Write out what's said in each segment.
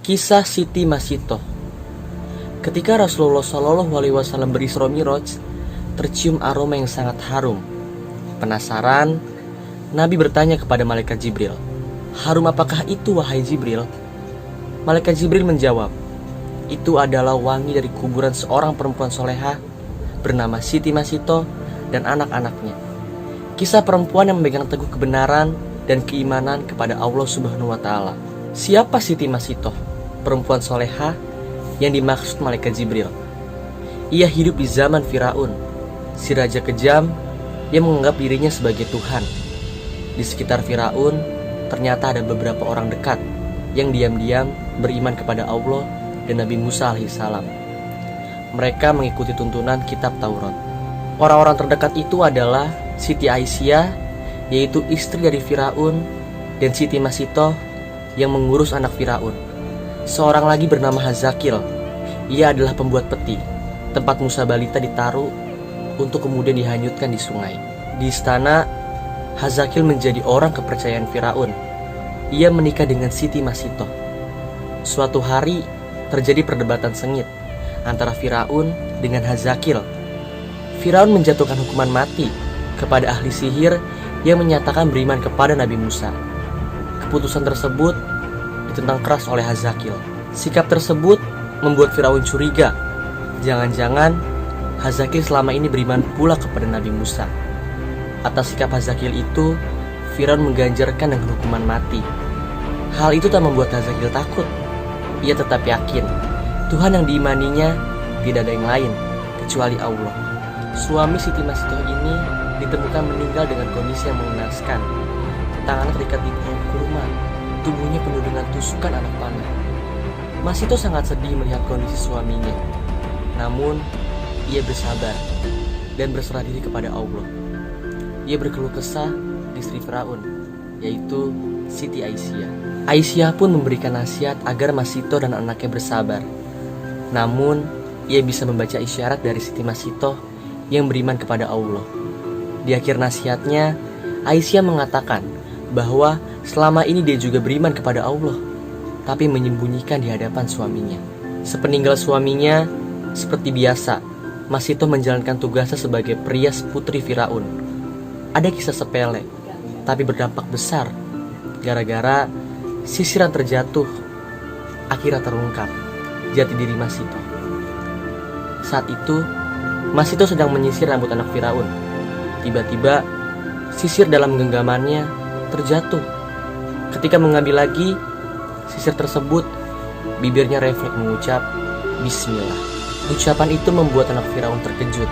Kisah Siti Masito. Ketika Rasulullah Shallallahu Alaihi Wasallam berisra Mi'raj, tercium aroma yang sangat harum. Penasaran, Nabi bertanya kepada malaikat Jibril, "Harum apakah itu, wahai Jibril?" Malaikat Jibril menjawab, "Itu adalah wangi dari kuburan seorang perempuan soleha bernama Siti Masito dan anak-anaknya." Kisah perempuan yang memegang teguh kebenaran dan keimanan kepada Allah Subhanahu wa Ta'ala. Siapa Siti Masito, perempuan soleha yang dimaksud malaikat Jibril? Ia hidup di zaman Firaun, si raja kejam yang menganggap dirinya sebagai Tuhan. Di sekitar Firaun ternyata ada beberapa orang dekat yang diam-diam beriman kepada Allah dan Nabi Musa alaihissalam. Mereka mengikuti tuntunan kitab Taurat. Orang-orang terdekat itu adalah Siti Aisyah, yaitu istri dari Firaun, dan Siti Masito yang mengurus anak Firaun. Seorang lagi bernama Hazakil. Ia adalah pembuat peti, tempat Musa balita ditaruh untuk kemudian dihanyutkan di sungai. Di istana, Hazakil menjadi orang kepercayaan Firaun. Ia menikah dengan Siti Masito. Suatu hari terjadi perdebatan sengit antara Firaun dengan Hazakil. Firaun menjatuhkan hukuman mati kepada ahli sihir yang menyatakan beriman kepada Nabi Musa. Keputusan tersebut ditentang keras oleh Hazakil. Sikap tersebut membuat Firaun curiga. Jangan-jangan Hazakil selama ini beriman pula kepada Nabi Musa. Atas sikap Hazakil itu, Firaun mengganjarkan dengan hukuman mati. Hal itu tak membuat Hazakil takut. Ia tetap yakin Tuhan yang diimaninya tidak ada yang lain kecuali Allah. Suami Siti Masito ini ditemukan meninggal dengan kondisi yang mengenaskan. Tangannya terikat di pohon kurma, tubuhnya penuh dengan tusukan anak panah. Masito sangat sedih melihat kondisi suaminya. Namun, ia bersabar dan berserah diri kepada Allah. Ia berkeluh kesah di istri Firaun, yaitu Siti Aisyah. Aisyah pun memberikan nasihat agar Masito dan anaknya bersabar. Namun, ia bisa membaca isyarat dari Siti Masito yang beriman kepada Allah. Di akhir nasihatnya, Aisyah mengatakan bahwa selama ini dia juga beriman kepada Allah, tapi menyembunyikan di hadapan suaminya. Sepeninggal suaminya, seperti biasa, Masito menjalankan tugasnya sebagai perias putri Firaun. Ada kisah sepele, tapi berdampak besar. Gara-gara sisiran terjatuh, akhirnya terungkap jati diri Masito. Saat itu, Masito sedang menyisir rambut anak Firaun. Tiba-tiba, sisir dalam genggamannya terjatuh. Ketika mengambil lagi sisir tersebut, bibirnya refleks mengucap Bismillah. Ucapan itu membuat anak Firaun terkejut.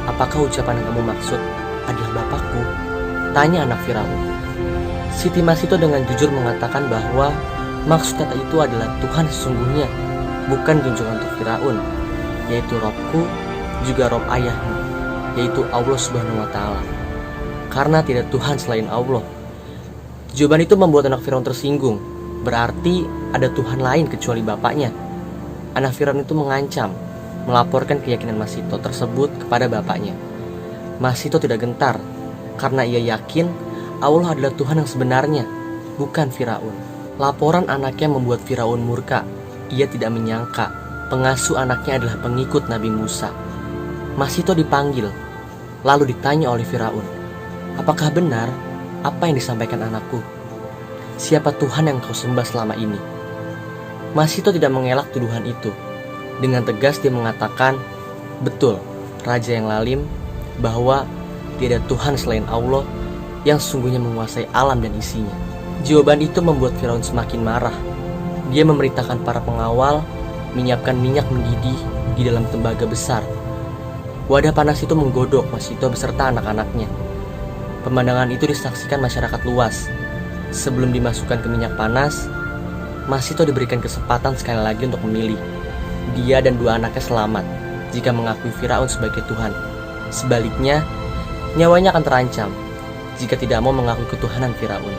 "Apakah ucapan yang kamu maksud adalah bapakku?" tanya anak Firaun. Siti Masito dengan jujur mengatakan bahwa maksud kata itu adalah Tuhan sesungguhnya, bukan junjungan untuk Firaun, yaitu Robku juga Rob ayahmu, yaitu Allah Subhanahu wa Ta'ala. Karena tidak Tuhan selain Allah. Jawaban itu membuat anak Firaun tersinggung. Berarti ada Tuhan lain kecuali bapaknya. Anak Firaun itu mengancam melaporkan keyakinan Masito tersebut kepada bapaknya. Masito tidak gentar karena ia yakin Allah adalah Tuhan yang sebenarnya, bukan Firaun. Laporan anaknya membuat Firaun murka. Ia tidak menyangka pengasuh anaknya adalah pengikut Nabi Musa. Masito dipanggil, lalu ditanya oleh Firaun, "Apakah benar apa yang disampaikan anakku? Siapa Tuhan yang kau sembah selama ini?" Masito tidak mengelak tuduhan itu. Dengan tegas dia mengatakan, "Betul, Raja yang lalim, bahwa tidak ada Tuhan selain Allah yang sesungguhnya menguasai alam dan isinya." Jawaban itu membuat Firaun semakin marah. Dia memerintahkan para pengawal menyiapkan minyak mendidih di dalam tembaga besar. Wadah panas itu menggodok Masito beserta anak-anaknya. Pemandangan itu disaksikan masyarakat luas. Sebelum dimasukkan ke minyak panas, Masito diberikan kesempatan sekali lagi untuk memilih. Dia dan dua anaknya selamat jika mengakui Firaun sebagai Tuhan. Sebaliknya, nyawanya akan terancam jika tidak mau mengakui ketuhanan Firaun.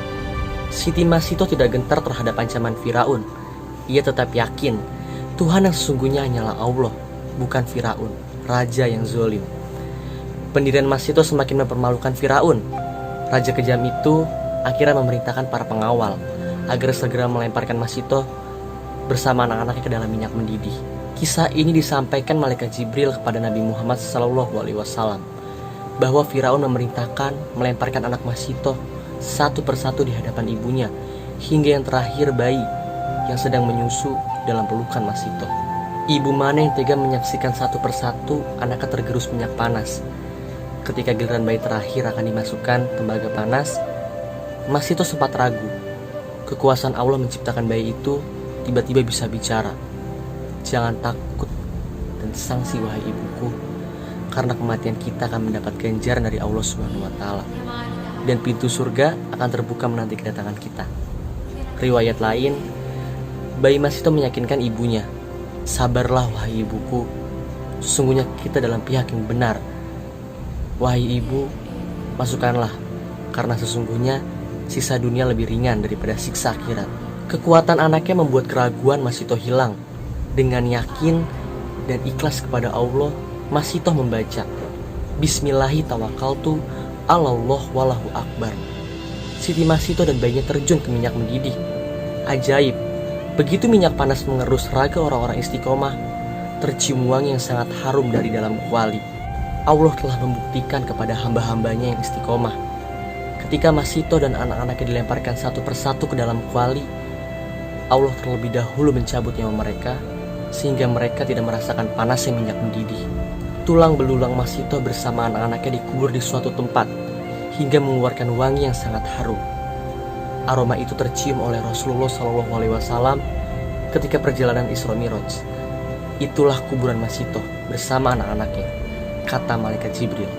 Siti Masito tidak gentar terhadap ancaman Firaun. Ia tetap yakin Tuhan yang sesungguhnya hanyalah Allah, bukan Firaun, raja yang zalim. Pendirian Masito semakin mempermalukan Firaun. Raja kejam itu akhirnya memerintahkan para pengawal agar segera melemparkan Masito bersama anak-anaknya ke dalam minyak mendidih. Kisah ini disampaikan malaikat Jibril kepada Nabi Muhammad SAW bahwa Firaun memerintahkan melemparkan anak Masito satu persatu di hadapan ibunya, hingga yang terakhir bayi yang sedang menyusu dalam pelukan Masito. Ibu mana yang tega menyaksikan satu persatu anaknya tergerus minyak panas. Ketika giliran bayi terakhir akan dimasukkan tembaga panas, Masito sempat ragu. Kekuasaan Allah menciptakan bayi itu tiba-tiba bisa bicara. Jangan takut dan sangsi wahai ibuku, karena kematian kita akan mendapat ganjaran dari Allah SWT, dan pintu surga akan terbuka menanti kedatangan kita. Riwayat lain, bayi Masito meyakinkan ibunya, sabarlah wahai ibuku, sesungguhnya kita dalam pihak yang benar. Wahai ibu, masukkanlah, karena sesungguhnya sisa dunia lebih ringan daripada siksa akhirat. Kekuatan anaknya membuat keraguan Masito hilang. Dengan yakin dan ikhlas kepada Allah, Masito membaca, Bismillahi tawakkaltu alallah wallahu akbar. Siti Masito dan bayinya terjun ke minyak mendidih. Ajaib, begitu minyak panas mengerus raga orang-orang istiqomah, tercium wangi yang sangat harum dari dalam kuali. Allah telah membuktikan kepada hamba-hambanya yang istiqomah. Ketika Masito dan anak-anaknya dilemparkan satu persatu ke dalam kuali, Allah terlebih dahulu mencabut nyawa mereka, sehingga mereka tidak merasakan panasnya minyak mendidih. Tulang belulang Masito bersama anak-anaknya dikubur di suatu tempat, hingga mengeluarkan wangi yang sangat harum. Aroma itu tercium oleh Rasulullah SAW ketika perjalanan Isra Miraj. Itulah kuburan Masito bersama anak-anaknya, kata malaikat Jibril.